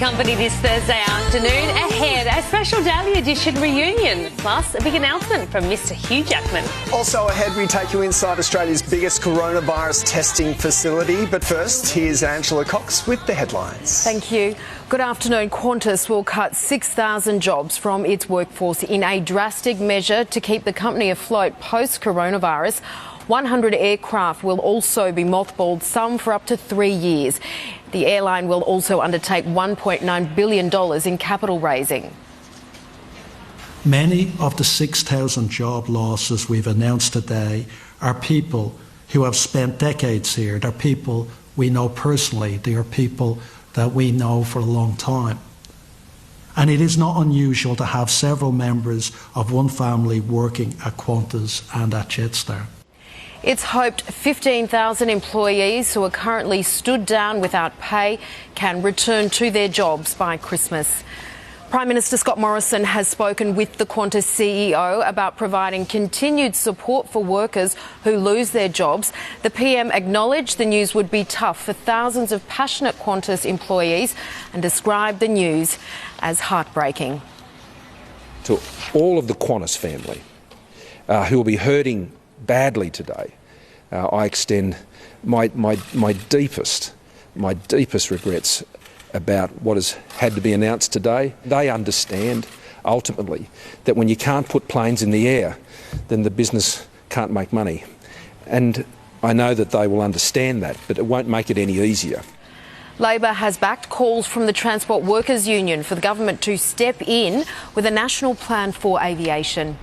company this Thursday afternoon. Ahead, a special Daily Edition reunion, plus a big announcement from Mr. Hugh Jackman. Also ahead, we take you inside Australia's biggest coronavirus testing facility. But first, here's Angela Cox with the headlines. Thank you. Good afternoon. Qantas will cut 6,000 jobs from its workforce in a drastic measure to keep the company afloat post-coronavirus. 100 aircraft will also be mothballed, some for up to 3 years. The airline will also undertake $1.9 billion in capital raising. Many of the 6,000 job losses we've announced today are people who have spent decades here. They're people we know personally. They are people that we know for a long time. And it is not unusual to have several members of one family working at Qantas and at Jetstar. It's hoped 15,000 employees who are currently stood down without pay can return to their jobs by Christmas. Prime Minister Scott Morrison has spoken with the Qantas CEO about providing continued support for workers who lose their jobs. The PM acknowledged the news would be tough for thousands of passionate Qantas employees and described the news as heartbreaking. To all of the Qantas family who will be hurting badly today, I extend my deepest regrets about what has had to be announced today. They understand ultimately that when you can't put planes in the air, then the business can't make money. And I know that they will understand that, but it won't make it any easier. Labor has backed calls from the Transport Workers Union for the government to step in with a national plan for aviation.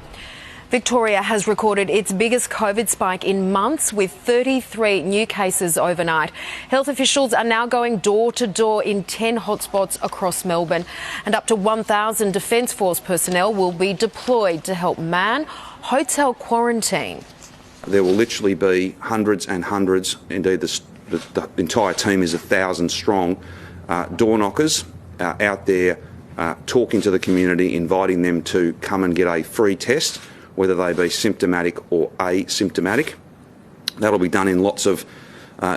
Victoria has recorded its biggest COVID spike in months with 33 new cases overnight. Health officials are now going door to door in 10 hotspots across Melbourne, and up to 1,000 Defence Force personnel will be deployed to help man hotel quarantine. There will literally be hundreds and hundreds, indeed the entire team is 1,000 strong, door knockers out there talking to the community, inviting them to come and get a free test, whether they be symptomatic or asymptomatic. That'll be done in lots of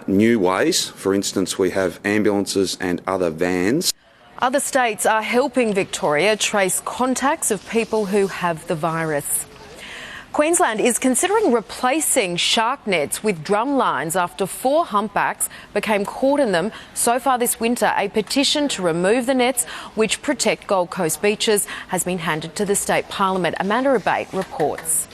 new ways. For instance, we have ambulances and other vans. Other states are helping Victoria trace contacts of people who have the virus. Queensland is considering replacing shark nets with drum lines after 4 humpbacks became caught in them so far this winter. A petition to remove the nets, which protect Gold Coast beaches, has been handed to the state parliament. Amanda Abate reports.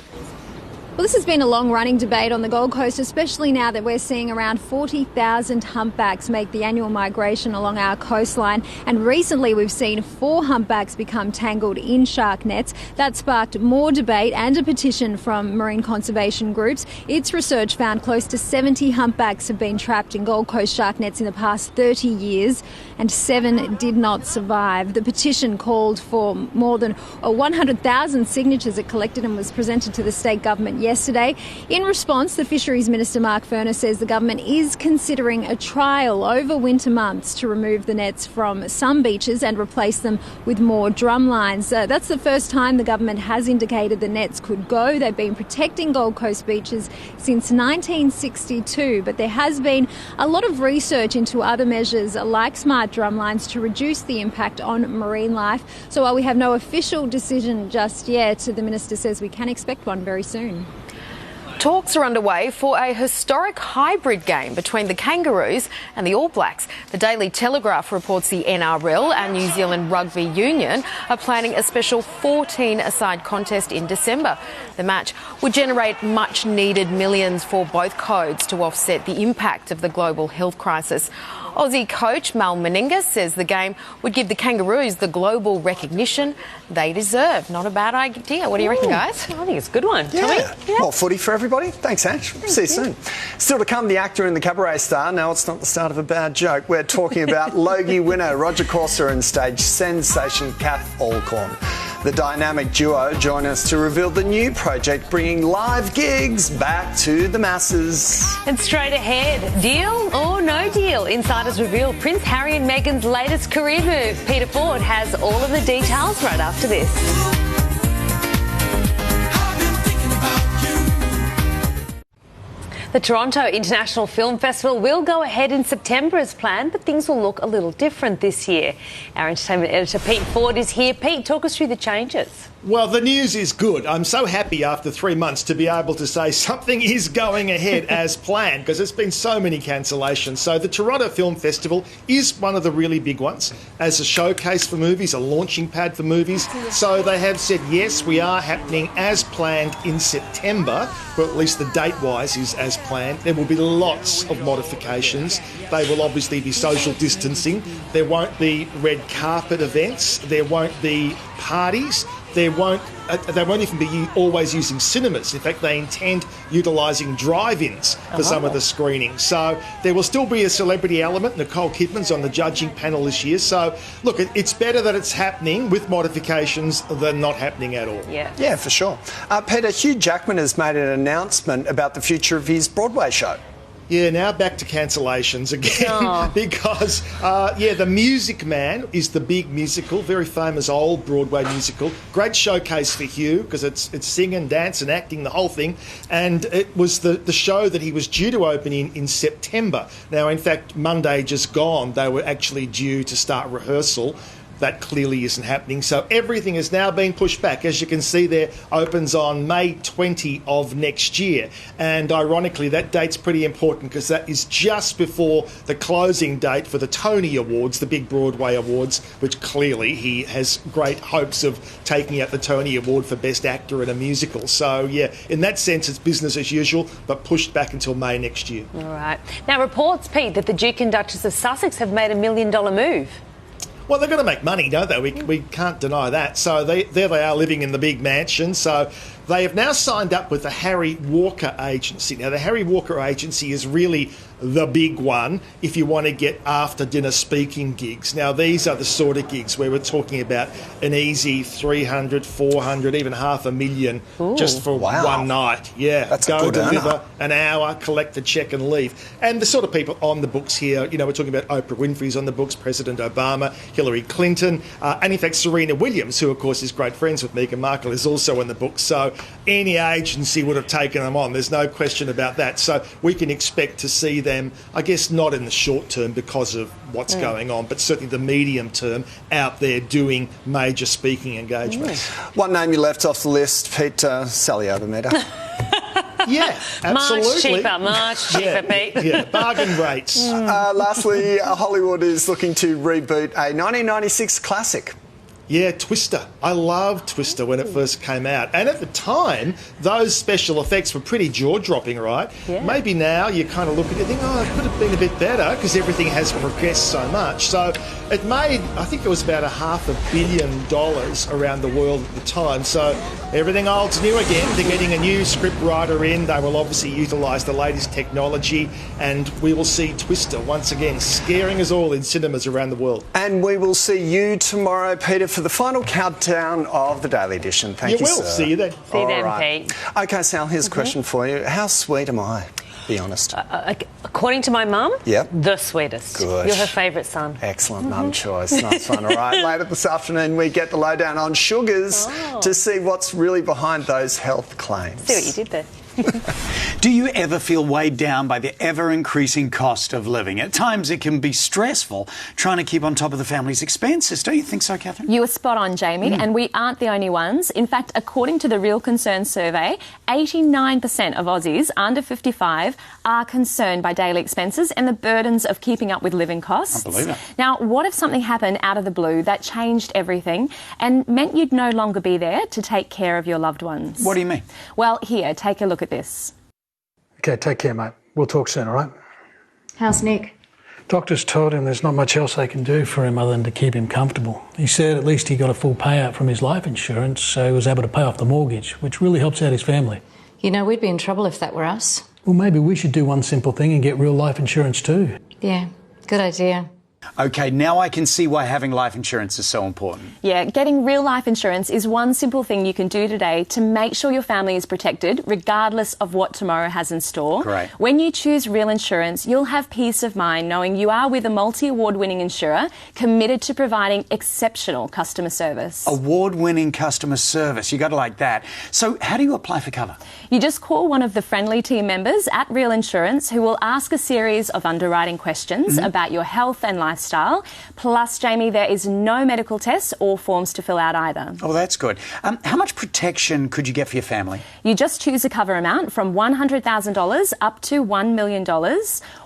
Well, this has been a long-running debate on the Gold Coast, especially now that we're seeing around 40,000 humpbacks make the annual migration along our coastline. And recently we've seen 4 humpbacks become tangled in shark nets. That sparked more debate and a petition from marine conservation groups. Its research found close to 70 humpbacks have been trapped in Gold Coast shark nets in the past 30 years, and 7 did not survive. The petition called for more than 100,000 signatures. It collected and was presented to the state government yesterday. In response, the Fisheries Minister Mark Furness says the government is considering a trial over winter months to remove the nets from some beaches and replace them with more drum lines. That's the first time the government has indicated the nets could go. They've been protecting Gold Coast beaches since 1962, but there has been a lot of research into other measures like smart drum lines to reduce the impact on marine life. So while we have no official decision just yet, the Minister says we can expect one very soon. Talks are underway for a historic hybrid game between the Kangaroos and the All Blacks. The Daily Telegraph reports the NRL and New Zealand Rugby Union are planning a special 14-a-side contest in December. The match would generate much-needed millions for both codes to offset the impact of the global health crisis. Aussie coach Mal Meninga says the game would give the Kangaroos the global recognition they deserve. Not a bad idea. What do you reckon, guys? I think it's a good one. Yeah. Tommy? Yeah. More footy for everybody. Thanks, Ange. See you soon. Still to come, the actor and the cabaret star. No, it's not the start of a bad joke. We're talking about Logie winner Roger Corser and stage sensation Kath Alcorn. The dynamic duo join us to reveal the new project bringing live gigs back to the masses. And straight ahead, deal or no deal? Insiders reveal Prince Harry and Meghan's latest career move. Peter Ford has all of the details right after this. The Toronto International Film Festival will go ahead in September as planned, but things will look a little different this year. Our entertainment editor Pete Ford is here. Pete, talk us through the changes. Well, the news is good. I'm so happy after 3 months to be able to say something is going ahead as planned, because there's been so many cancellations. So the Toronto Film Festival is one of the really big ones as a showcase for movies, a launching pad for movies. So they have said, yes, we are happening as planned in September, well, at least the date-wise is as planned. There will be lots of modifications. They will obviously be social distancing. There won't be red carpet events. There won't be parties. They won't even be always using cinemas. In fact, they intend utilising drive-ins for some of the screenings. So there will still be a celebrity element. Nicole Kidman's on the judging panel this year. So, look, it's better that it's happening with modifications than not happening at all. Yeah, for sure. Peter, Hugh Jackman has made an announcement about the future of his Broadway show. Yeah, now back to cancellations again because, The Music Man is the big musical, very famous old Broadway musical. Great showcase for Hugh because it's singing, dancing, acting, the whole thing. And it was the show that he was due to open in September. Now, in fact, Monday just gone, they were actually due to start rehearsal. That clearly isn't happening. So everything has now been pushed back. As you can see there, opens on May 20 of next year. And ironically, that date's pretty important because that is just before the closing date for the Tony Awards, the big Broadway awards, which clearly he has great hopes of taking out the Tony Award for Best Actor in a musical. So, yeah, in that sense, it's business as usual, but pushed back until May next year. All right. Now, reports, Pete, that the Duke and Duchess of Sussex have made $1 million move. Well, they're going to make money, don't they? We can't deny that. So there they are living in the big mansion. So they have now signed up with the Harry Walker Agency. Now, the Harry Walker Agency is really the big one if you want to get after-dinner speaking gigs. Now, these are the sort of gigs where we're talking about an easy 300, 400, even $500,000 just for one night. Yeah, that's go a good deliver earner. an hour, collect the check and leave. And the sort of people on the books here, we're talking about Oprah Winfrey's on the books, President Obama, Hillary Clinton, and in fact Serena Williams, who of course is great friends with Meghan Markle, is also on the books. So any agency would have taken them on. There's no question about that. So we can expect to see them, I guess not in the short term because of what's going on, but certainly the medium term out there doing major speaking engagements. One name you left off the list, Pete, Sally Obermeder. Yeah, absolutely. Much cheaper, Pete. Yeah, bargain rates. Lastly, Hollywood is looking to reboot a 1996 classic. Yeah, Twister. I loved Twister when it first came out. And at the time, those special effects were pretty jaw-dropping, right? Yeah. Maybe now you kind of look at it and think, it could have been a bit better because everything has progressed so much. So it made, I think it was about $500 million around the world at the time. So everything old's new again. They're getting a new script writer in. They will obviously utilise the latest technology and we will see Twister once again scaring us all in cinemas around the world. And we will see you tomorrow, Peter, for the final countdown of the Daily Edition. Thank you, will. sir. See you then. See you then, Pete. OK, Sal, here's a question for you. How sweet am I? Be honest. According to my mum, yep, the sweetest. Good. You're her favourite son. Excellent mum choice. Nice one. All right, later this afternoon we get the lowdown on sugars to see what's really behind those health claims. See what you did there. Do you ever feel weighed down by the ever-increasing cost of living? At times it can be stressful trying to keep on top of the family's expenses. Don't you think so, Catherine? You were spot on, Jamie, and we aren't the only ones. In fact, according to the Real Concern survey, 89% of Aussies under 55 are concerned by daily expenses and the burdens of keeping up with living costs. I believe it. Now, what if something happened out of the blue that changed everything and meant you'd no longer be there to take care of your loved ones? What do you mean? Well, here, take a look at this. Okay, take care, mate. We'll talk soon, all right? How's Nick? Doctors told him there's not much else they can do for him other than to keep him comfortable. He said at least he got a full payout from his life insurance, so he was able to pay off the mortgage, which really helps out his family. You know, we'd be in trouble if that were us. Well, maybe we should do one simple thing and get real life insurance too. Yeah, good idea. Okay, now I can see why having life insurance is so important. Yeah, getting real life insurance is one simple thing you can do today to make sure your family is protected regardless of what tomorrow has in store. Great. When you choose real insurance, you'll have peace of mind knowing you are with a multi-award-winning insurer committed to providing exceptional customer service. Award-winning customer service. You got to like that. So how do you apply for cover? You just call one of the friendly team members at Real Insurance who will ask a series of underwriting questions about your health and lifestyle. Plus, Jamie, there is no medical tests or forms to fill out either. Oh, that's good. How much protection could you get for your family? You just choose a cover amount from $100,000 up to $1 million.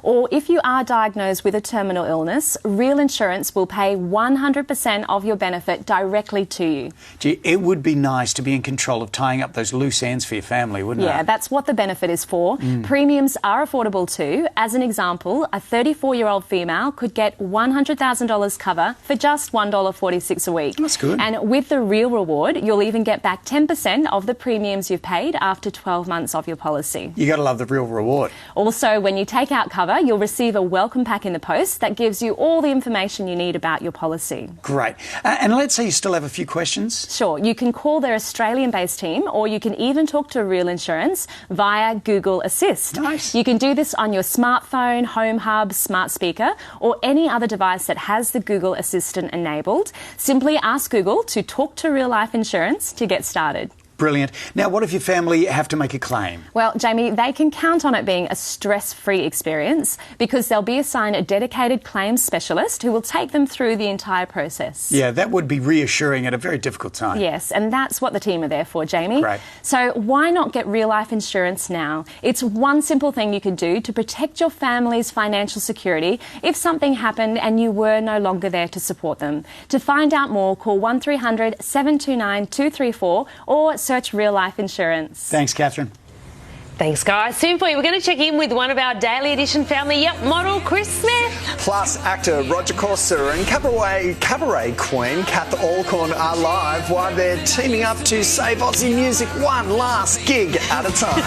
Or if you are diagnosed with a terminal illness, Real Insurance will pay 100% of your benefit directly to you. Gee, it would be nice to be in control of tying up those loose ends for your family, wouldn't it? Yeah, that's what the benefit is for. Premiums are affordable too. As an example, a 34-year-old female could get $100,000 cover for just $1.46 a week. That's good. And with the Real Reward, you'll even get back 10% of the premiums you've paid after 12 months of your policy. You got to love the Real Reward. Also, when you take out cover, you'll receive a welcome pack in the post that gives you all the information you need about your policy. Great. And let's say you still have a few questions. Sure, you can call their Australian-based team or you can even talk to Real Insurance via Google Assist. Nice. You can do this on your smartphone, home hub, smart speaker or any other device that has the Google Assistant enabled. Simply ask Google to talk to Real Life Insurance to get started. Brilliant. Now, what if your family have to make a claim? Well, Jamie, they can count on it being a stress-free experience because they'll be assigned a dedicated claims specialist who will take them through the entire process. Yeah, that would be reassuring at a very difficult time. Yes, and that's what the team are there for, Jamie. Great. So why not get real life insurance now? It's one simple thing you can do to protect your family's financial security if something happened and you were no longer there to support them. To find out more, call 1300 729 234 or search Real Life Insurance. Thanks, Catherine. Thanks, guys. Soon for you, we're going to check in with one of our Daily Edition family. Yep, model Chris Smith. Plus, actor Roger Corser and cabaret queen Kath Alcorn are live while they're teaming up to save Aussie music one last gig at a time.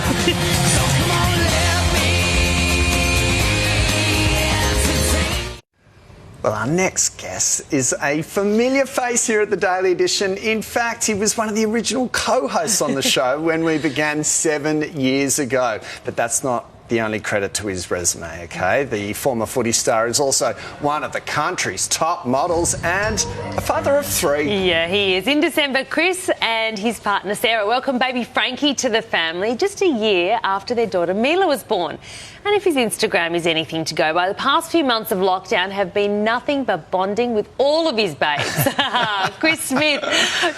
Well, our next guest is a familiar face here at the Daily Edition. In fact, he was one of the original co-hosts on the show when we began 7 years ago. But that's not the only credit to his resume, OK? The former footy star is also one of the country's top models and a father of 3. Yeah, he is. In December, Chris and his partner Sarah welcomed baby Frankie to the family just a year after their daughter Mila was born. And if his Instagram is anything to go by, the past few months of lockdown have been nothing but bonding with all of his babes. Chris Smith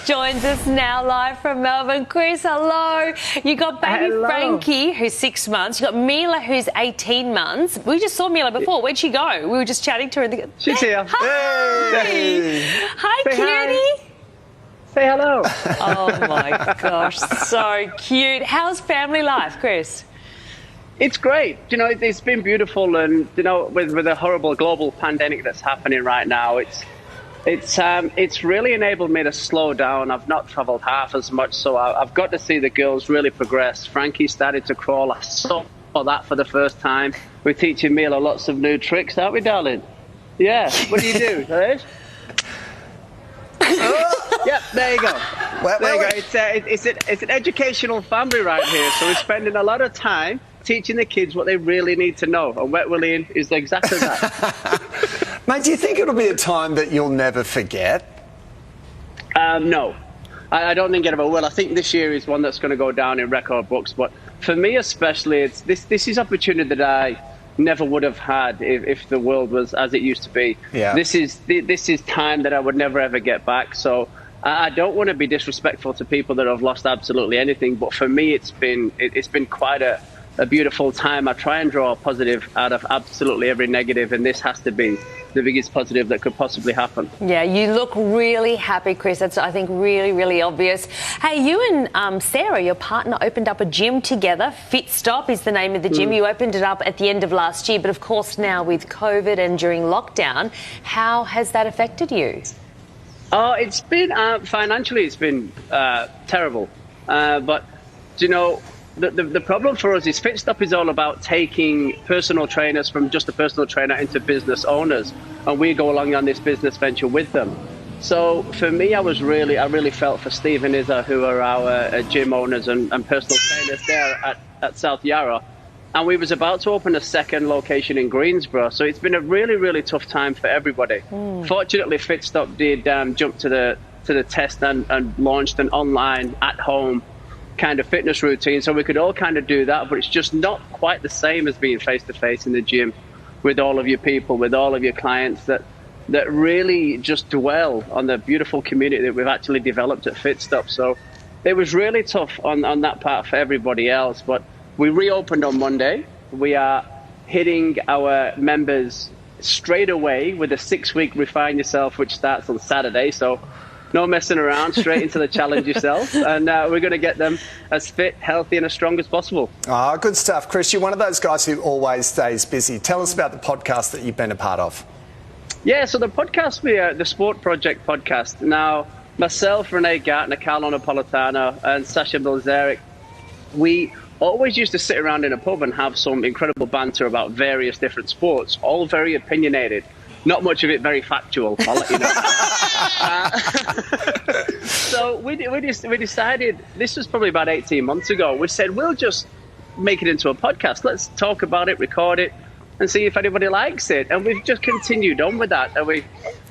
joins us now live from Melbourne. Chris, hello. You got baby Frankie, who's 6 months. You got Mila, who's 18 months. We just saw Mila before. Where'd she go? We were just chatting to her. She's here. Hi. Hey. Hi, Say cutie. Hi. Say hello. Oh, my gosh. So cute. How's family life, Chris? It's great. You know, it's been beautiful, and you know, with the horrible global pandemic that's happening right now, it's really enabled me to slow down. I've not travelled half as much, so I've got to see the girls really progress. Frankie started to crawl. I saw that for the first time. We're teaching Mila lots of new tricks, aren't we, darling? Yeah. What do you do, Harish? Yep, there you go. There you go. It's an educational family right here, so we're spending a lot of time teaching the kids what they really need to know, and Wet William is exactly that. Mate, do you think it'll be a time that you'll never forget? No. I don't think it ever will. I think this year is one that's going to go down in record books, but for me especially, it's this is opportunity that I never would have had if the world was as it used to be. Yeah. This is time that I would never ever get back, so I don't want to be disrespectful to people that have lost absolutely anything, but for me it's been quite a beautiful time. I try and draw a positive out of absolutely every negative, and this has to be the biggest positive that could possibly happen. Yeah, you look really happy, Chris. That's, I think, really, really obvious. Hey, you and Sarah, your partner, opened up a gym together. Fit Stop is the name of the gym. You opened it up at the end of last year, but of course now with COVID and during lockdown, how has that affected you? Oh, it's been financially, it's been terrible. But you know, the problem for us is FitStop is all about taking personal trainers from just a personal trainer into business owners, and we go along on this business venture with them. So for me, I really felt for Steve and Izza, who are our gym owners and personal trainers there at South Yarra. And we was about to open a second location in Greensboro. So it's been a really tough time for everybody. Fortunately, FitStop did jump to the test and launched an online at-home kind of fitness routine. So we could all kind of do that, but it's just not quite the same as being face-to-face in the gym with all of your people, with all of your clients that really just dwell on the beautiful community that we've actually developed at FitStop. So it was really tough on that part for everybody else. But we reopened on Monday. We are hitting our members straight away with a 6-week Refine Yourself, which starts on Saturday. So no messing around, straight into the challenge yourself. And we're going to get them as fit, healthy and as strong as possible. Oh, good stuff. Chris, you're one of those guys who always stays busy. Tell us about the podcast that you've been a part of. Yeah, so the podcast, the Sport Project podcast. Now, myself, Renee Gartner, Carlo Napolitano and Sasha Bilzeric, we always used to sit around in a pub and have some incredible banter about various different sports, all very opinionated. Not much of it very factual, I'll let you know. So we decided, this was probably about 18 months ago, we said, we'll just make it into a podcast. Let's talk about it, record it, and see if anybody likes it. And we've just continued on with that. And we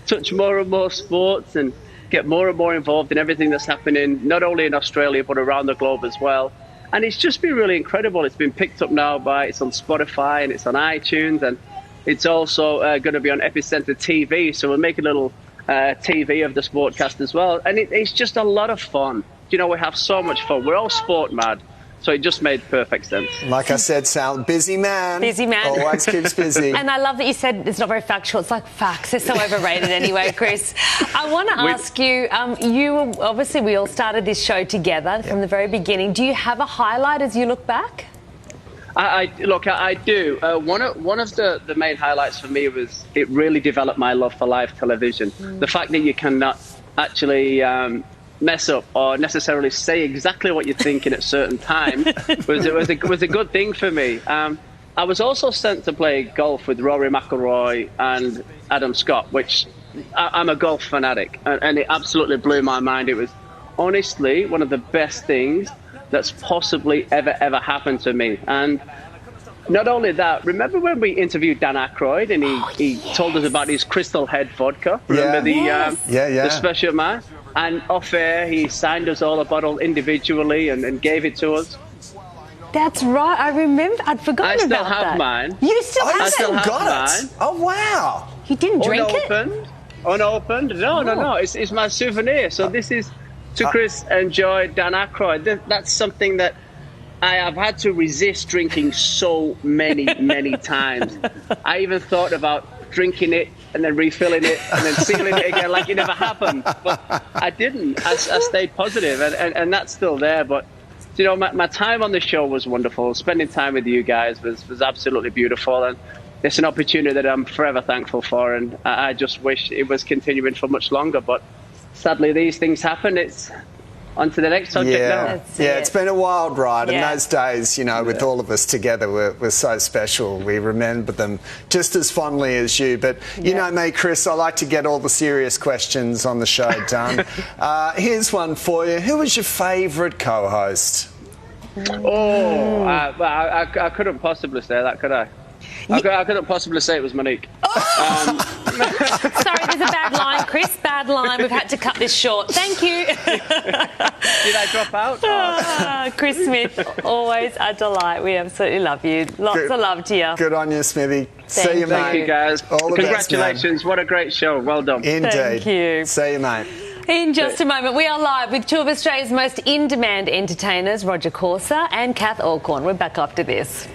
touch more and more sports and get more and more involved in everything that's happening, not only in Australia, but around the globe as well. And it's just been really incredible. It's been picked up now it's on Spotify and it's on iTunes. And it's also going to be on Epicenter TV. So we'll make a little TV of the Sportcast as well. And it's just a lot of fun. You know, we have so much fun. We're all sport mad. So it just made perfect sense. Like I said, Sal, busy man. Busy man. Always keeps busy. And I love that you said it's not very factual. It's like facts. They're so overrated anyway, Chris. I want to ask you, obviously we all started this show together from the very beginning. Do you have a highlight as you look back? I do. One of the main highlights for me was it really developed my love for live television. The fact that you cannot actually mess up or necessarily say exactly what you're thinking at certain time was a good thing for me. I was also sent to play golf with Rory McIlroy and Adam Scott, which I'm a golf fanatic, and it absolutely blew my mind. It was honestly one of the best things that's possibly ever happened to me. And not only that, remember when we interviewed Dan Aykroyd and he told us about his Crystal Head vodka? Remember the special man? And off air, he signed us all a bottle individually and gave it to us. That's right. I remember. I'd forgotten about that. I still have mine. You still have it? I still have mine. Oh, wow. You didn't drink it? Unopened. No. It's my souvenir. So this is to Chris and Joy, Dan Aykroyd. That's something that I have had to resist drinking so many times. I even thought about drinking it and then refilling it and then sealing it again like it never happened. But I didn't. I stayed positive, and that's still there. But, you know, my time on the show was wonderful. Spending time with you guys was absolutely beautiful. And it's an opportunity that I'm forever thankful for. And I just wish it was continuing for much longer. But sadly, these things happen. It's on to the next subject now. It's been a wild ride, and those days, you know, with all of us together were so special. We remember them just as fondly as you. But you know me, Chris, I like to get all the serious questions on the show done. Here's one for you. Who was your favourite co-host? I couldn't possibly say that, could I? I couldn't possibly say it was Monique. Sorry, there's a bad line, Chris. Bad line. We've had to cut this short. Thank you. Did I drop out? Chris Smith, always a delight. We absolutely love you. Lots of love to you. Good on you, Smithy. See you, mate. Thank you, guys. All the Congratulations. best, man. What a great show. Well done. Indeed. Thank you. See you, mate. In just a moment, we are live with two of Australia's most in-demand entertainers, Roger Corser and Kath Alcorn. We're back after this.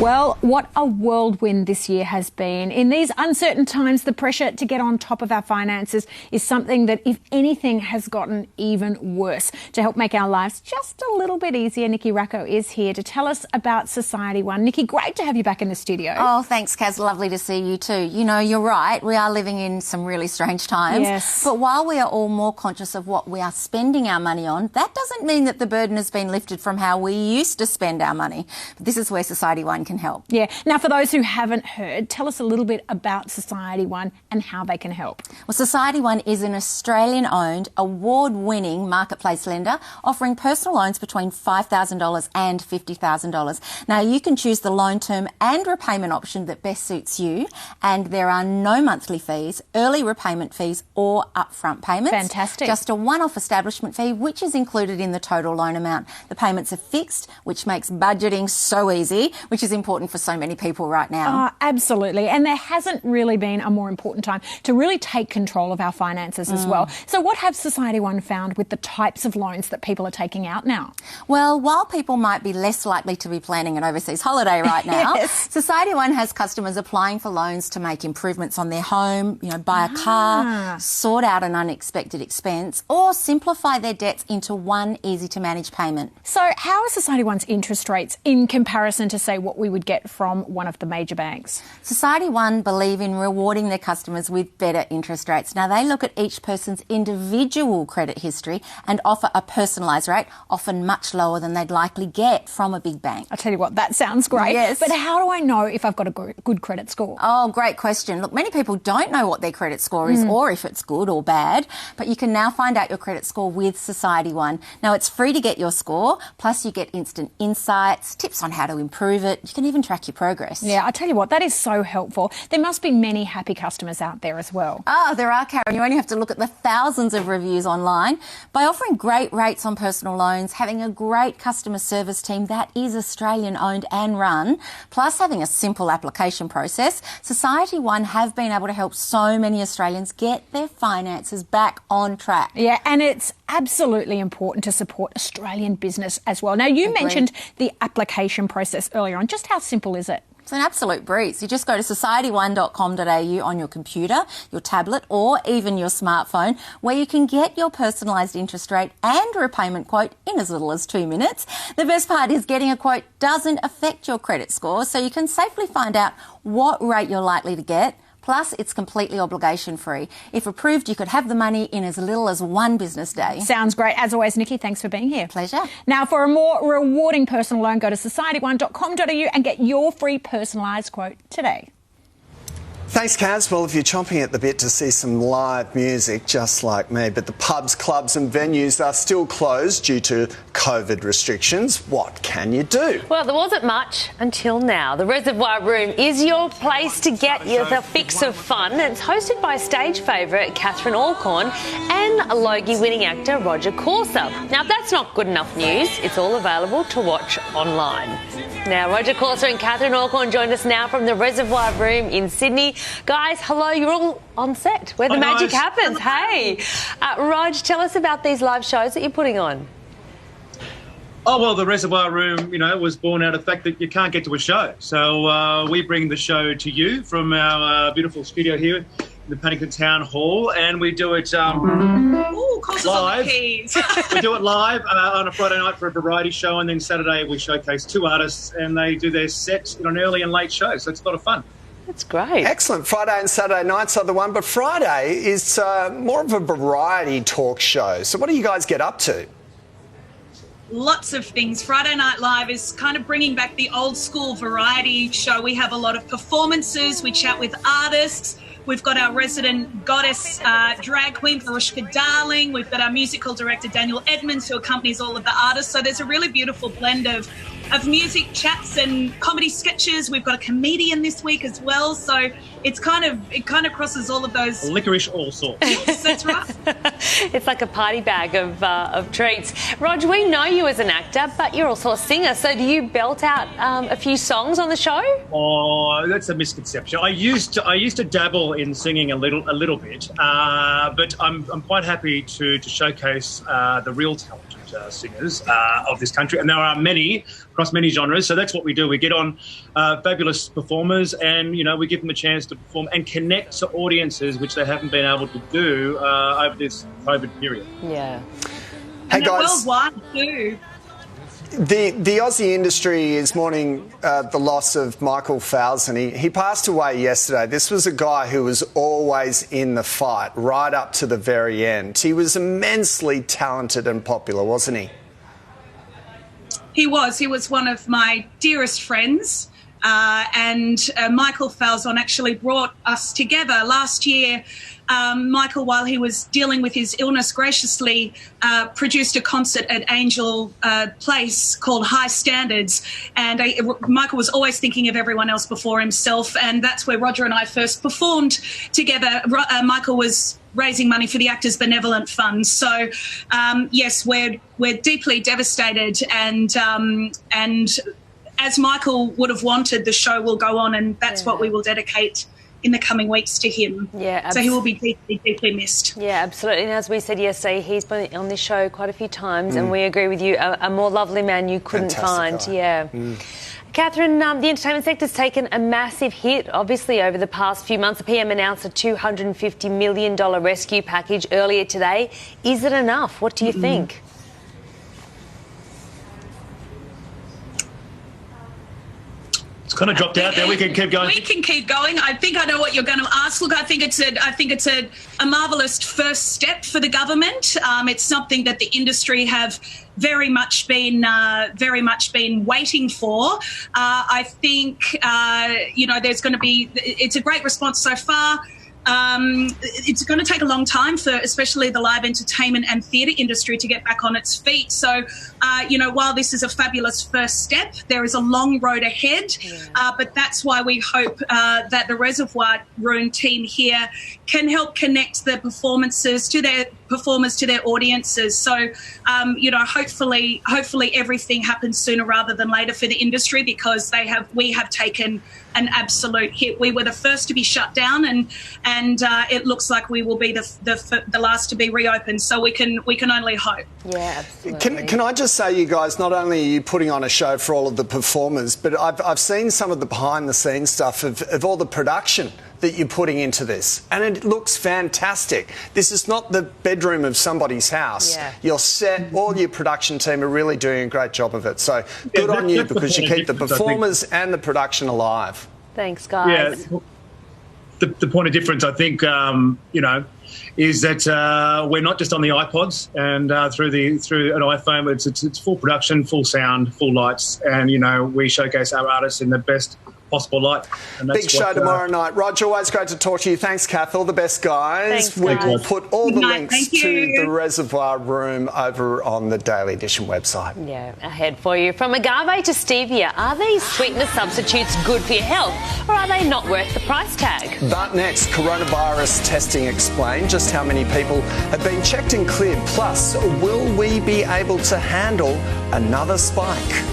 Well, what a whirlwind this year has been. In these uncertain times, the pressure to get on top of our finances is something that, if anything, has gotten even worse. To help make our lives just a little bit easier, Nikki Racco is here to tell us about Society One. Nikki, great to have you back in the studio. Oh, thanks, Kaz. Lovely to see you too. You know, you're right. We are living in some really strange times. Yes. But while we are all more conscious of what we are spending our money on, that doesn't mean that the burden has been lifted from how we used to spend our money. But this is where Society One can help. Yeah. Now, for those who haven't heard, tell us a little bit about Society One and how they can help. Well, Society One is an Australian-owned, award-winning marketplace lender offering personal loans between $5,000 and $50,000. Now, you can choose the loan term and repayment option that best suits you, and there are no monthly fees, early repayment fees or upfront payments. Fantastic. Just a one-off establishment fee, which is included in the total loan amount. The payments are fixed, which makes budgeting so easy, which is important for so many people right now. Oh, absolutely. And there hasn't really been a more important time to really take control of our finances as well. So what have Society One found with the types of loans that people are taking out now? Well, while people might be less likely to be planning an overseas holiday right now, Yes. Society One has customers applying for loans to make improvements on their home, you know, buy a car, sort out an unexpected expense, or simplify their debts into one easy-to-manage payment. So how are Society One's interest rates in comparison to, say, what we would get from one of the major banks? Society One believe in rewarding their customers with better interest rates. Now, they look at each person's individual credit history and offer a personalised rate, often much lower than they'd likely get from a big bank. I tell you what, that sounds great. Yes. But how do I know if I've got a good credit score? Oh, great question. Look, many people don't know what their credit score is or if it's good or bad, but you can now find out your credit score with Society One. Now, it's free to get your score, plus you get instant insights, tips on how to improve it. You can even track your progress. Yeah, I tell you what, that is so helpful. There must be many happy customers out there as well. Oh, there are, Karen. You only have to look at the thousands of reviews online. By offering great rates on personal loans, having a great customer service team that is Australian-owned and run, plus having a simple application process, Society One have been able to help so many Australians get their finances back on track. Yeah, and it's absolutely important to support Australian business as well. Now, you mentioned the application process earlier on. Just how simple is it? It's an absolute breeze. You just go to society1.com.au on your computer, your tablet or even your smartphone, where you can get your personalised interest rate and repayment quote in as little as 2 minutes. The best part is getting a quote doesn't affect your credit score, so you can safely find out what rate you're likely to get. Plus, it's completely obligation-free. If approved, you could have the money in as little as 1 business day. Sounds great. As always, Nikki, thanks for being here. Pleasure. Now, for a more rewarding personal loan, go to society1.com.au and get your free personalised quote today. Thanks, Kaz. Well, if you're chomping at the bit to see some live music, just like me, but the pubs, clubs and venues are still closed due to COVID restrictions, what can you do? Well, there wasn't much until now. The Reservoir Room is your place to get the fix of fun. It's hosted by stage favourite Catherine Alcorn and Logie-winning actor Roger Corser. Now, if that's not good enough news, it's all available to watch online. Now, Roger Corser and Catherine Alcorn joined us now from the Reservoir Room in Sydney. Guys, hello, you're all on set where the magic happens. Hey, Rog, tell us about these live shows that you're putting on. Oh, well, the Reservoir Room, you know, was born out of the fact that you can't get to a show. So we bring the show to you from our beautiful studio here in the Paddington Town Hall, and we do it live. We do it live on a Friday night for a variety show, and then Saturday we showcase 2 artists, and they do their sets in an early and late show, so it's a lot of fun. That's great. Excellent. Friday and Saturday nights are the one, but Friday is more of a variety talk show. So what do you guys get up to? Lots of things. Friday Night Live is kind of bringing back the old school variety show. We have a lot of performances. We chat with artists. We've got our resident goddess drag queen, Varushka Darling. We've got our musical director, Daniel Edmonds, who accompanies all of the artists. So there's a really beautiful blend of music, chats and comedy sketches. We've got a comedian this week as well. So it kind of crosses all of those. Licorice all sorts. Yes, that's right. It's like a party bag of treats. Rog, we know you as an actor, but you're also a singer. So do you belt out a few songs on the show? Oh, that's a misconception. I used to dabble in singing a little bit, but I'm quite happy to showcase the real talent of singers of this country, and there are many across many genres. So that's what we do. We get on fabulous performers, and we give them a chance to perform and connect to audiences which they haven't been able to do over this COVID period. Yeah. And they're worldwide too. The Aussie industry is mourning the loss of Michael Falzon. He passed away yesterday. This was a guy who was always in the fight, right up to the very end. He was immensely talented and popular, wasn't he? He was. He was one of my dearest friends. And Michael Falzon actually brought us together last year. Michael, while he was dealing with his illness, graciously produced a concert at Angel Place called High Standards. And Michael was always thinking of everyone else before himself. And that's where Roger and I first performed together. Michael was raising money for the Actors Benevolent Fund. So, yes, we're deeply devastated. And as Michael would have wanted, the show will go on, and that's what we will dedicate in the coming weeks to him. Yeah, so he will be deeply, deeply missed. Yeah, absolutely. And as we said yesterday, he's been on this show quite a few times, and we agree with you, a more lovely man you couldn't find. Guy. Yeah. Catherine, the entertainment sector's taken a massive hit, obviously, over the past few months. The PM announced a $250 million rescue package earlier today. Is it enough? What do you think? It's kind of dropped out there. We can keep going. We can keep going. I think I know what you're going to ask. Look, I think it's a marvellous first step for the government. It's something that the industry have very much been waiting for. I think there's going to be. It's a great response so far. It's going to take a long time for especially the live entertainment and theatre industry to get back on its feet. So, while this is a fabulous first step, there is a long road ahead. But that's why we hope that the Reservoir Room team here can help connect the performers to their audiences. So, hopefully everything happens sooner rather than later for the industry, because we have taken an absolute hit. We were the first to be shut down, and it looks like we will be the last to be reopened. So we can only hope. Yeah, absolutely. Can I just say, you guys, not only are you putting on a show for all of the performers, but I've seen some of the behind-the-scenes stuff of all the production that you're putting into this, and it looks fantastic. This is not the bedroom of somebody's house. Yeah. Your set, all your production team are really doing a great job of it. So good on you, because you keep the performers and the production alive. Thanks, guys. Yeah, the point of difference, I think, is that we're not just on the iPods and through an iPhone. It's full production, full sound, full lights, and we showcase our artists in the best possible light. And that's big show tomorrow night. Roger, always great to talk to you. Thanks, Kath. All the best, guys. Thanks, we guys. will put all the Thank links you. to the Reservoir Room over on the Daily Edition website. Yeah, ahead for you. From agave to stevia, are these sweetener substitutes good for your health, or are they not worth the price tag? But next, coronavirus testing explained just how many people have been checked and cleared. Plus, will we be able to handle another spike?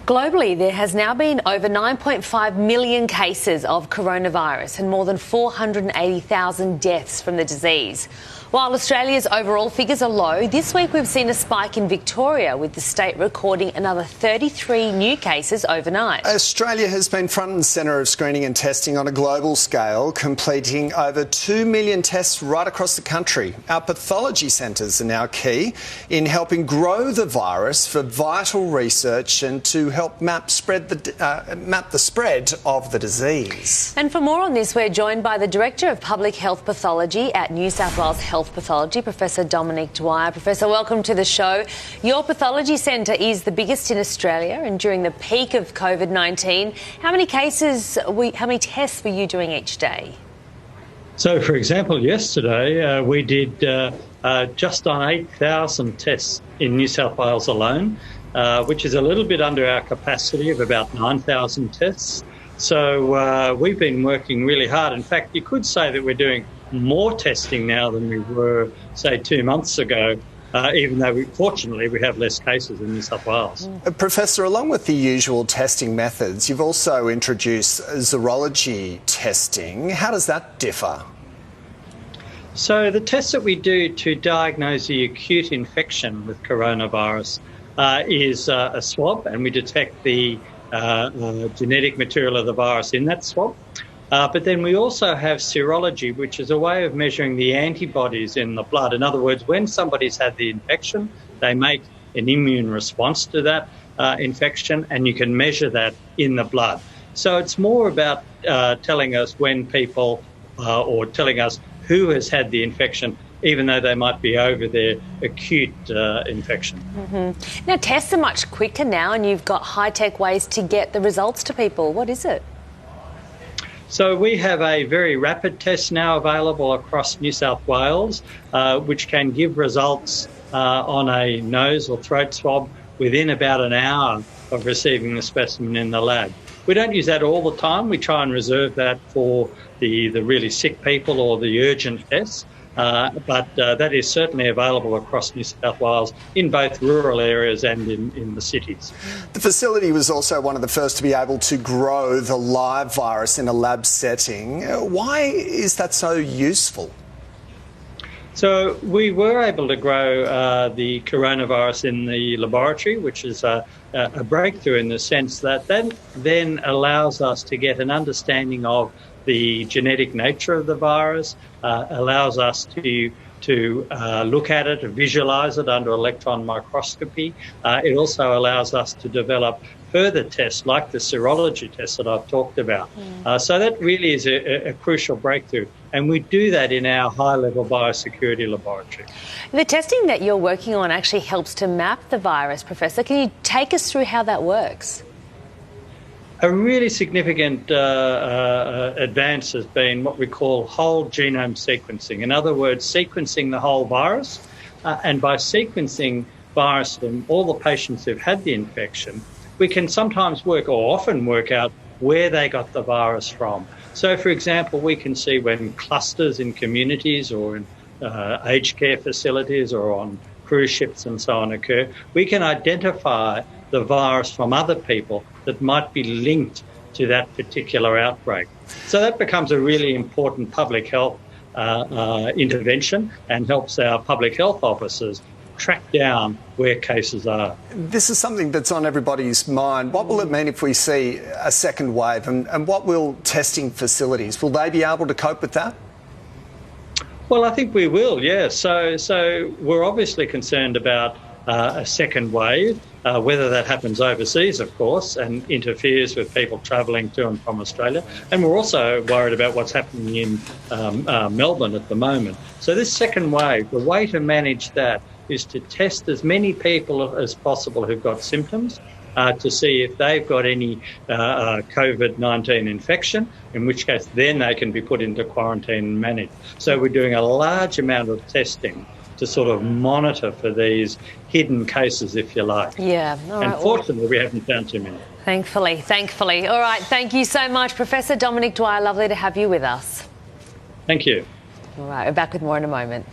Globally, there has now been over 9.5 million cases of coronavirus and more than 480,000 deaths from the disease. While Australia's overall figures are low, this week we've seen a spike in Victoria, with the state recording another 33 new cases overnight. Australia has been front and centre of screening and testing on a global scale, completing over 2 million tests right across the country. Our pathology centres are now key in helping grow the virus for vital research and to help map the spread of the disease. And for more on this, we're joined by the Director of Public Health Pathology at New South Wales Health Pathology, Professor Dominic Dwyer. Professor, welcome to the show. Your pathology centre is the biggest in Australia, and during the peak of COVID-19, how many tests were you doing each day? So, for example, yesterday we did just on 8,000 tests in New South Wales alone, which is a little bit under our capacity of about 9,000 tests. So we've been working really hard. In fact, you could say that we're doing more testing now than we were, say, 2 months ago, even though, fortunately, we have less cases in New South Wales. Professor, along with the usual testing methods, you've also introduced serology testing. How does that differ? So the test that we do to diagnose the acute infection with coronavirus is a swab, and we detect the genetic material of the virus in that swab. But then we also have serology, which is a way of measuring the antibodies in the blood. In other words, when somebody's had the infection, they make an immune response to that infection, and you can measure that in the blood. So it's more about telling us when people or telling us who has had the infection, even though they might be over their acute infection. Mm-hmm. Now, tests are much quicker now, and you've got high-tech ways to get the results to people. What is it? So we have a very rapid test now available across New South Wales, which can give results on a nose or throat swab within about an hour of receiving the specimen in the lab. We don't use that all the time. We try and reserve that for the really sick people or the urgent tests. But that is certainly available across New South Wales in both rural areas and in the cities. The facility was also one of the first to be able to grow the live virus in a lab setting. Why is that so useful? So we were able to grow the coronavirus in the laboratory, which is a breakthrough in the sense that then allows us to get an understanding of the genetic nature of the virus, allows us to look at it, visualise it under electron microscopy. It also allows us to develop further tests like the serology tests that I've talked about. So that really is a crucial breakthrough. And we do that in our high-level biosecurity laboratory. The testing that you're working on actually helps to map the virus, Professor. Can you take us through how that works? A really significant advance has been what we call whole genome sequencing. In other words, sequencing the whole virus. And by sequencing virus from all the patients who've had the infection, we can sometimes work or often work out where they got the virus from. So, for example, we can see when clusters in communities or in aged care facilities or on cruise ships and so on occur, we can identify the virus from other people that might be linked to that particular outbreak. So that becomes a really important public health intervention and helps our public health officers track down where cases are. This is something that's on everybody's mind. What will it mean if we see a second wave, and what will testing facilities, will they be able to cope with that? Well, I think we will, yeah. So we're obviously concerned about a second wave, whether that happens overseas, of course, and interferes with people travelling to and from Australia. And we're also worried about what's happening in Melbourne at the moment. So this second wave, the way to manage that is to test as many people as possible who've got symptoms to see if they've got any COVID-19 infection, in which case then they can be put into quarantine and managed. So we're doing a large amount of testing to sort of monitor for these hidden cases, if you like. Yeah. All right. And fortunately, we haven't found too many. Thankfully. All right. Thank you so much, Professor Dominic Dwyer. Lovely to have you with us. Thank you. All right. We're back with more in a moment.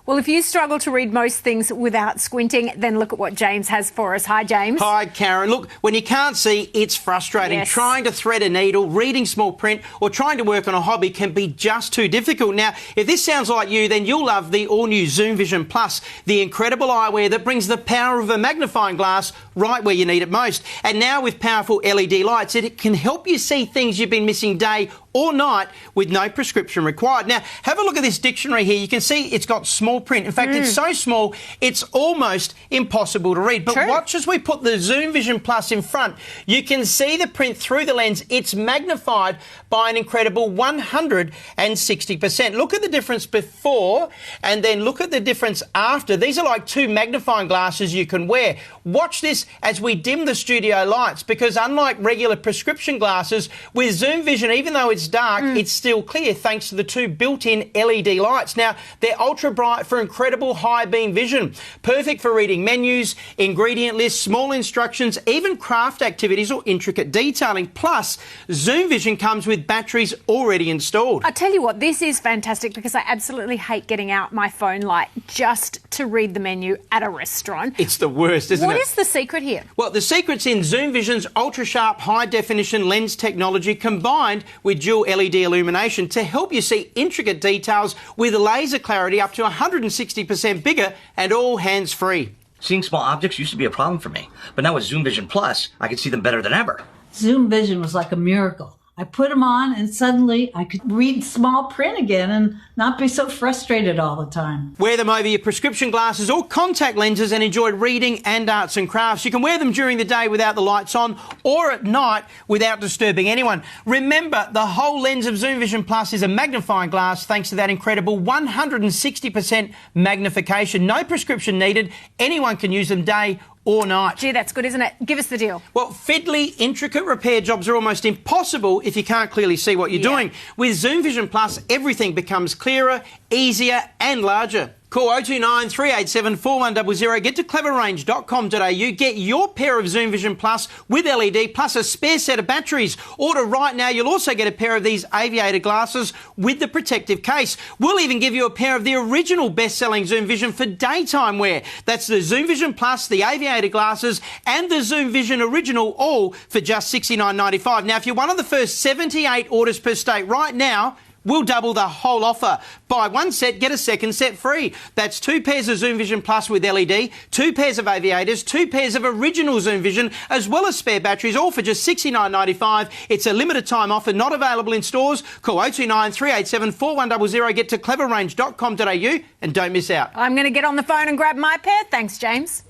Well, if you struggle to read most things without squinting, then look at what James has for us. Hi, James. Hi, Karen. Look, when you can't see, it's frustrating. Yes. Trying to thread a needle, reading small print, or trying to work on a hobby can be just too difficult. Now, if this sounds like you, then you'll love the all-new Zoom Vision Plus, the incredible eyewear that brings the power of a magnifying glass right where you need it most. And now with powerful LED lights, it can help you see things you've been missing day or night with no prescription required. Now, have a look at this dictionary here. You can see it's got small print. In fact, it's so small, it's almost impossible to read. But watch as we put the Zoom Vision Plus in front. You can see the print through the lens. It's magnified by an incredible 160%. Look at the difference before and then look at the difference after. These are like two magnifying glasses you can wear. Watch this as we dim the studio lights, because unlike regular prescription glasses, with Zoom Vision, even though it's dark, it's still clear thanks to the two built-in LED lights. Now, they're ultra bright for incredible high beam vision, perfect for reading menus, ingredient lists, small instructions, even craft activities or intricate detailing. Plus, Zoom Vision comes with batteries already installed. I tell you what, this is fantastic because I absolutely hate getting out my phone light just to read the menu at a restaurant. It's the worst, isn't it? What is the secret here? Well, the secret's in Zoom Vision's ultra-sharp high-definition lens technology combined with dual LED illumination to help you see intricate details with laser clarity up to 160% bigger and all hands-free. Seeing small objects used to be a problem for me, but now with Zoom Vision Plus, I can see them better than ever. Zoom Vision was like a miracle. I put them on and suddenly I could read small print again and not be so frustrated all the time. Wear them over your prescription glasses or contact lenses and enjoy reading and arts and crafts. You can wear them during the day without the lights on or at night without disturbing anyone. Remember, the whole lens of Zoom Vision Plus is a magnifying glass thanks to that incredible 160% magnification. No prescription needed. Anyone can use them day or night. Gee, that's good, isn't it? Give us the deal. Well, fiddly, intricate repair jobs are almost impossible if you can't clearly see what you're doing. With Zoom Vision Plus, everything becomes clearer, easier and larger. Call 029 387 4100. Get to cleverrange.com.au. Get your pair of Zoom Vision Plus with LED plus a spare set of batteries. Order right now. You'll also get a pair of these aviator glasses with the protective case. We'll even give you a pair of the original best-selling Zoom Vision for daytime wear. That's the Zoom Vision Plus, the aviator glasses and the Zoom Vision Original, all for just $69.95. Now, if you're one of the first 78 orders per state right now, we'll double the whole offer. Buy one set, get a second set free. That's 2 pairs of Zoom Vision Plus with LED, 2 pairs of aviators, 2 pairs of original Zoom Vision, as well as spare batteries, all for just $69.95. It's a limited time offer, not available in stores. Call 029 387 4100. Get to cleverrange.com.au and don't miss out. I'm going to get on the phone and grab my pair. Thanks, James.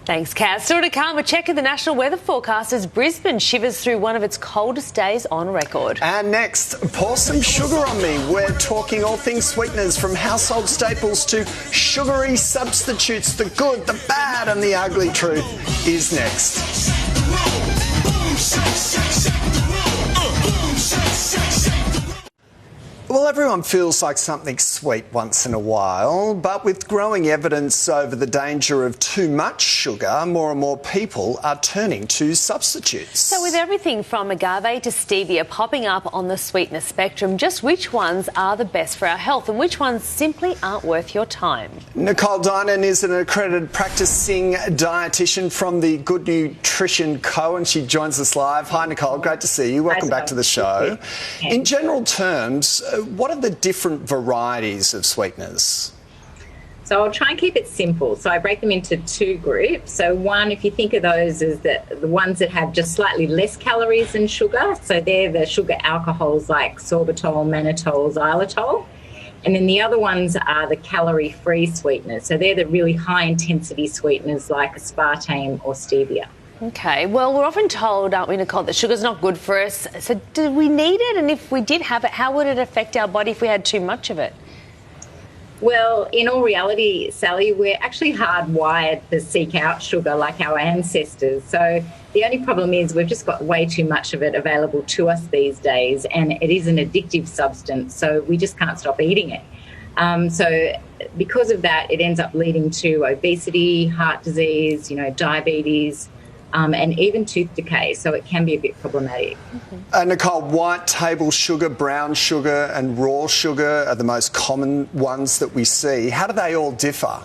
Thanks, Kat. Still to come, a check of the national weather forecast as Brisbane shivers through one of its coldest days on record. And next, pour some sugar on me. We're talking all things sweeteners, from household staples to sugary substitutes. The good, the bad and the ugly truth is next. Well, everyone feels like something sweet once in a while, but with growing evidence over the danger of too much sugar, more and more people are turning to substitutes. So with everything from agave to stevia popping up on the sweetness spectrum, just which ones are the best for our health and which ones simply aren't worth your time? Nicole Dinan is an accredited practicing dietitian from the Good Nutrition Co, and she joins us live. Hi, Nicole. Great to see you. Welcome back to the show. In general terms, what are the different varieties of sweeteners? So I'll try and keep it simple. So I break them into 2 groups. So one, if you think of those as the ones that have just slightly less calories than sugar. So they're the sugar alcohols like sorbitol, mannitol, xylitol. And then the other ones are the calorie-free sweeteners. So they're the really high-intensity sweeteners like aspartame or stevia. OK, well, we're often told, aren't we, Nicole, that sugar's not good for us. So do we need it? And if we did have it, how would it affect our body if we had too much of it? Well, in all reality, Sally, we're actually hardwired to seek out sugar like our ancestors. So the only problem is we've just got way too much of it available to us these days, and it is an addictive substance, so we just can't stop eating it. So because of that, it ends up leading to obesity, heart disease, diabetes, and even tooth decay, so it can be a bit problematic. Nicole, white table sugar, brown sugar and raw sugar are the most common ones that we see. How do they all differ?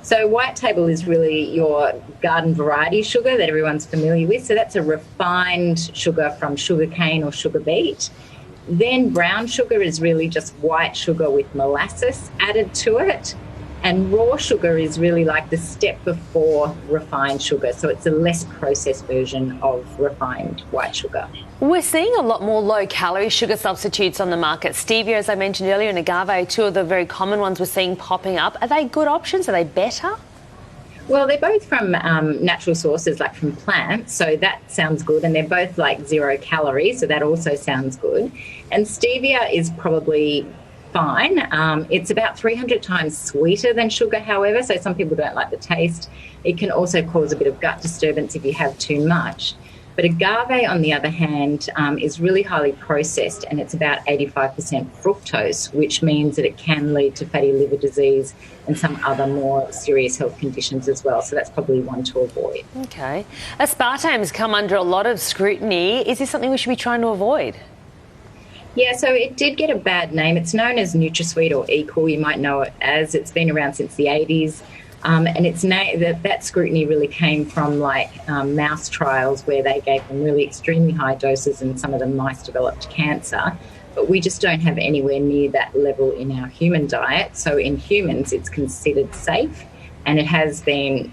So white table is really your garden variety sugar that everyone's familiar with. So that's a refined sugar from sugarcane or sugar beet. Then brown sugar is really just white sugar with molasses added to it. And raw sugar is really like the step before refined sugar. So it's a less processed version of refined white sugar. We're seeing a lot more low-calorie sugar substitutes on the market. Stevia, as I mentioned earlier, and agave, 2 of the very common ones we're seeing popping up. Are they good options? Are they better? Well, they're both from natural sources, like from plants, so that sounds good. And they're both like 0 calories, so that also sounds good. And stevia is probably fine. It's about 300 times sweeter than sugar, however, so some people don't like the taste. It can also cause a bit of gut disturbance if you have too much. But agave, on the other hand, is really highly processed, and it's about 85% fructose, which means that it can lead to fatty liver disease and some other more serious health conditions as well. So that's probably one to avoid. OK. Aspartame has come under a lot of scrutiny. Is this something we should be trying to avoid? Yeah, so it did get a bad name. It's known as NutraSweet or Equal. You might know it as. It's been around since the 80s. And it's that scrutiny really came from mouse trials where they gave them really extremely high doses and some of the mice developed cancer. But we just don't have anywhere near that level in our human diet. So in humans, it's considered safe, and it has been,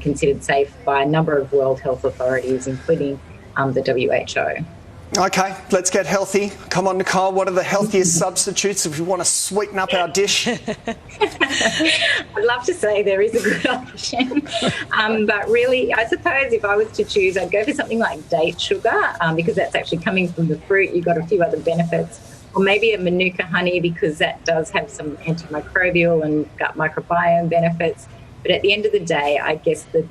considered safe by a number of World Health authorities, including the WHO. OK, let's get healthy. Come on, Nicole, what are the healthiest substitutes if we want to sweeten up our dish? I'd love to say there is a good option. But really, I suppose if I was to choose, I'd go for something like date sugar because that's actually coming from the fruit. You've got a few other benefits. Or maybe a Manuka honey because that does have some antimicrobial and gut microbiome benefits. But at the end of the day, I guess the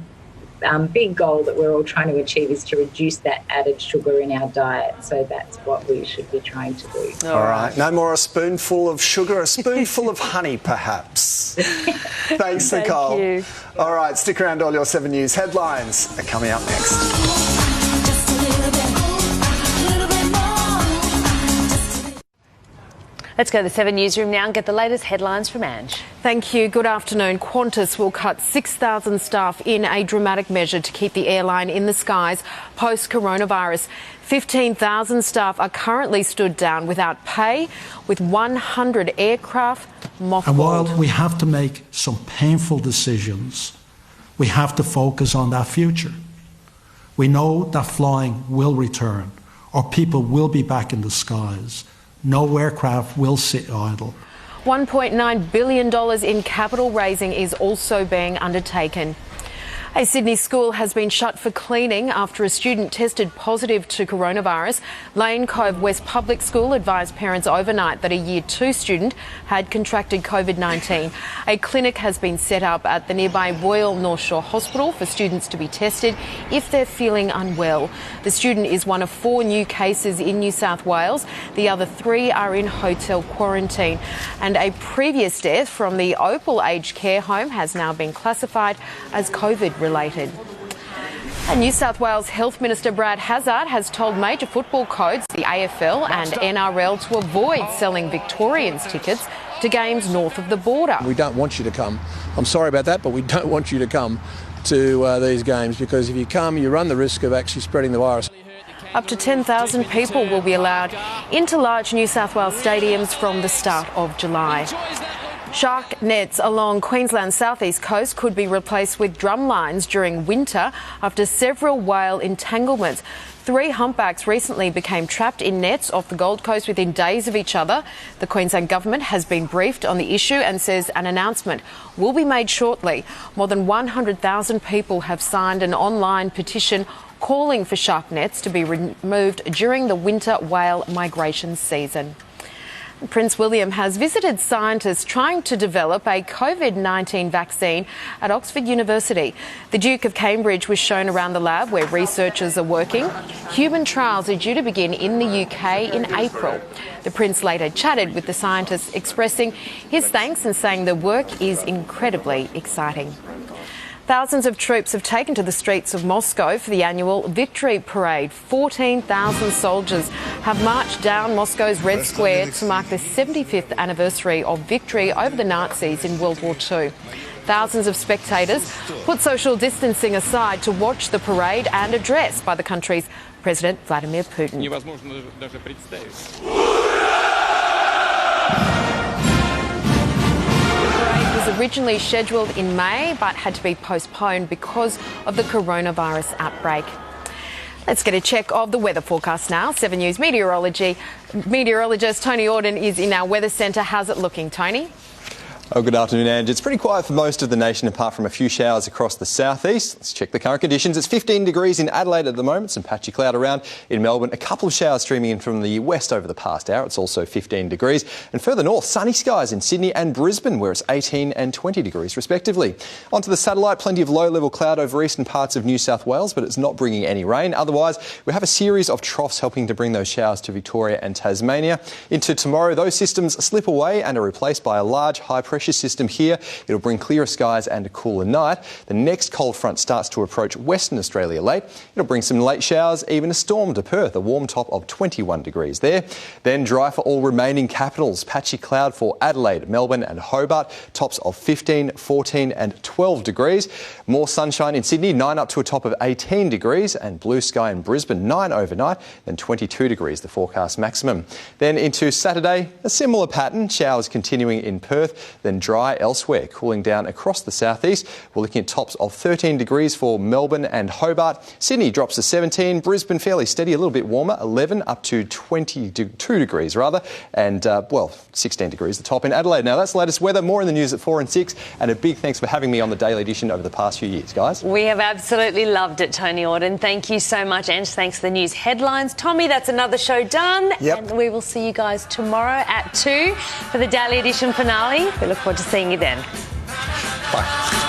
big goal that we're all trying to achieve is to reduce that added sugar in our diet. So that's what we should be trying to do. All right. No more a spoonful of sugar, a spoonful of honey, perhaps. Thanks, Nicole. Thank you. All right, stick around. All your 7 News headlines are coming up next. Let's go to the 7 Newsroom now and get the latest headlines from Ange. Thank you. Good afternoon. Qantas will cut 6,000 staff in a dramatic measure to keep the airline in the skies post-coronavirus. 15,000 staff are currently stood down without pay, with 100 aircraft mothballed. And while we have to make some painful decisions, we have to focus on that future. We know that flying will return, or people will be back in the skies. No aircraft will sit idle. $1.9 billion in capital raising is also being undertaken. A Sydney school has been shut for cleaning after a student tested positive to coronavirus. Lane Cove West Public School advised parents overnight that a Year 2 student had contracted COVID-19. A clinic has been set up at the nearby Royal North Shore Hospital for students to be tested if they're feeling unwell. The student is one of 4 new cases in New South Wales. The other 3 are in hotel quarantine. And a previous death from the Opal Aged Care Home has now been classified as COVID-related. And New South Wales Health Minister Brad Hazzard has told major football codes, the AFL and NRL, to avoid selling Victorians tickets to games north of the border. We don't want you to come. I'm sorry about that, but we don't want you to come to these games because if you come, you run the risk of actually spreading the virus. Up to 10,000 people will be allowed into large New South Wales stadiums from the start of July. Shark nets along Queensland's southeast coast could be replaced with drum lines during winter after several whale entanglements. 3 humpbacks recently became trapped in nets off the Gold Coast within days of each other. The Queensland government has been briefed on the issue and says an announcement will be made shortly. More than 100,000 people have signed an online petition calling for shark nets to be removed during the winter whale migration season. Prince William has visited scientists trying to develop a COVID-19 vaccine at Oxford University. The Duke of Cambridge was shown around the lab where researchers are working. Human trials are due to begin in the UK in April. The Prince later chatted with the scientists, expressing his thanks and saying the work is incredibly exciting. Thousands of troops have taken to the streets of Moscow for the annual Victory Parade. 14,000 soldiers have marched down Moscow's Red Square to mark the 75th anniversary of victory over the Nazis in World War II. Thousands of spectators put social distancing aside to watch the parade and address by the country's President Vladimir Putin. Originally scheduled in May but had to be postponed because of the coronavirus outbreak. Let's get a check of the weather forecast now. 7 News meteorologist Tony Auden is in our weather centre. How's it looking, Tony? Oh, good afternoon, Ange. It's pretty quiet for most of the nation apart from a few showers across the southeast. Let's check the current conditions. It's 15 degrees in Adelaide at the moment, some patchy cloud around. In Melbourne, a couple of showers streaming in from the west over the past hour. It's also 15 degrees. And further north, sunny skies in Sydney and Brisbane, where it's 18 and 20 degrees respectively. Onto the satellite, plenty of low-level cloud over eastern parts of New South Wales, but it's not bringing any rain. Otherwise, we have a series of troughs helping to bring those showers to Victoria and Tasmania. Into tomorrow, those systems slip away and are replaced by a large high-pressure pressure system here. It'll bring clearer skies and a cooler night. The next cold front starts to approach Western Australia late. It'll bring some late showers, even a storm to Perth, a warm top of 21 degrees there. Then dry for all remaining capitals. Patchy cloud for Adelaide, Melbourne and Hobart. Tops of 15, 14 and 12 degrees. More sunshine in Sydney, 9 up to a top of 18 degrees. And blue sky in Brisbane, 9 overnight, then 22 degrees, the forecast maximum. Then into Saturday, a similar pattern. Showers continuing in Perth, then dry elsewhere, cooling down across the southeast. We're looking at tops of 13 degrees for Melbourne and Hobart. Sydney drops to 17. Brisbane fairly steady, a little bit warmer, 11 up to 22 degrees rather. And, 16 degrees the top in Adelaide. Now, that's the latest weather. More in the news at 4 and 6. And a big thanks for having me on the Daily Edition over the past few years, guys. We have absolutely loved it, Tony Auden. Thank you so much. And thanks for the news headlines. Tommy, that's another show done. Yep. And we will see you guys tomorrow at 2 for the Daily Edition finale. We look forward to seeing you then. Bye.